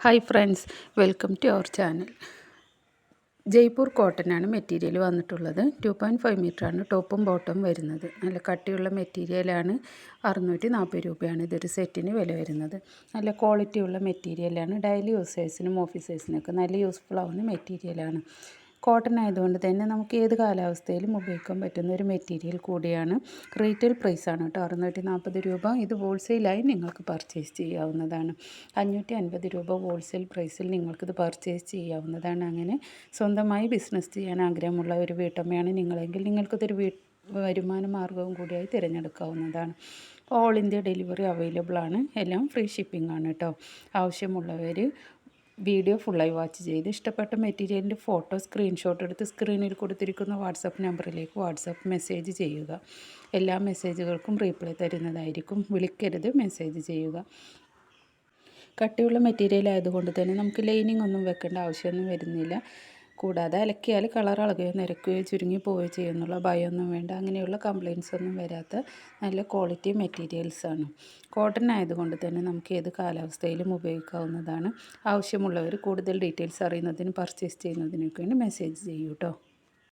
Hi friends, welcome to our channel. Jaipur കോട്ടനാണ് material വന്നിട്ടുള്ളത്. 2.5 മീറ്ററാണ് ടോപ്പും ബോട്ടവും വരുന്നത്. നല്ല കട്ടിയുള്ള മെറ്റീരിയലാണ്. 640 രൂപയാണ് ഇതൊരു സെറ്റിന് വില വരുന്നത്. നല്ല ക്വാളിറ്റിയുള്ള മെറ്റീരിയലാണ്. ഡെയിലി യൂസേഴ്സിനും ഓഫീസേഴ്സിനൊക്കെ നല്ല യൂസ്ഫുൾ ആവുന്ന മെറ്റീരിയലാണ്. കോട്ടൺ ആയതുകൊണ്ട് തന്നെ നമുക്ക് ഏത് കാലാവസ്ഥയിലും ഉപയോഗിക്കാൻ പറ്റുന്ന ഒരു മെറ്റീരിയൽ കൂടിയാണ്. റീറ്റെയിൽ പ്രൈസാണ് കേട്ടോ 640 രൂപ. ഇത് ഹോൾസെയിലായി നിങ്ങൾക്ക് പർച്ചേസ് ചെയ്യാവുന്നതാണ്. 550 രൂപ ഹോൾസെയിൽ പ്രൈസിൽ നിങ്ങൾക്കിത് പർച്ചേസ് ചെയ്യാവുന്നതാണ്. അങ്ങനെ സ്വന്തമായി ബിസിനസ് ചെയ്യാൻ ആഗ്രഹമുള്ള ഒരു വീട്ടമ്മയാണ് നിങ്ങളെങ്കിൽ നിങ്ങൾക്കിതൊരു വരുമാന മാർഗവും കൂടിയായി തിരഞ്ഞെടുക്കാവുന്നതാണ്. ഓൾ ഇന്ത്യ ഡെലിവറി അവൈലബിൾ ആണ്. എല്ലാം ഫ്രീ ഷിപ്പിംഗ് ആണ് കേട്ടോ. ആവശ്യമുള്ളവർ വീഡിയോ ഫുള്ളായി വാച്ച് ചെയ്ത് ഇഷ്ടപ്പെട്ട മെറ്റീരിയലിൻ്റെ ഫോട്ടോ സ്ക്രീൻഷോട്ട് എടുത്ത് സ്ക്രീനിൽ കൊടുത്തിരിക്കുന്ന വാട്സപ്പ് നമ്പറിലേക്ക് വാട്സപ്പ് മെസ്സേജ് ചെയ്യുക. എല്ലാ മെസ്സേജുകൾക്കും റീപ്ലൈ തരുന്നതായിരിക്കും. വിളിക്കരുത്, മെസ്സേജ് ചെയ്യുക. കട്ടിയുള്ള മെറ്റീരിയൽ ആയതുകൊണ്ട് തന്നെ നമുക്ക് ലൈനിങ് ഒന്നും വെക്കേണ്ട ആവശ്യമൊന്നും വരുന്നില്ല. കൂടാതെ അലക്കിയാൽ കളർ ഇളകുകയോ നിരക്കുകയോ ചുരുങ്ങി പോവുകയോ ചെയ്യുന്നുള്ള ഭയമൊന്നും വേണ്ട. അങ്ങനെയുള്ള കംപ്ലയിൻസ് ഒന്നും വരാത്ത നല്ല ക്വാളിറ്റി മെറ്റീരിയൽസാണ്. കോട്ടൺ ആയതുകൊണ്ട് തന്നെ നമുക്ക് ഏത് കാലാവസ്ഥയിലും ഉപയോഗിക്കാവുന്നതാണ്. ആവശ്യമുള്ളവർ കൂടുതൽ ഡീറ്റെയിൽസ് അറിയുന്നതിനും പർച്ചേസ് ചെയ്യുന്നതിനൊക്കെ വേണ്ടി മെസ്സേജ് ചെയ്യൂ കേട്ടോ.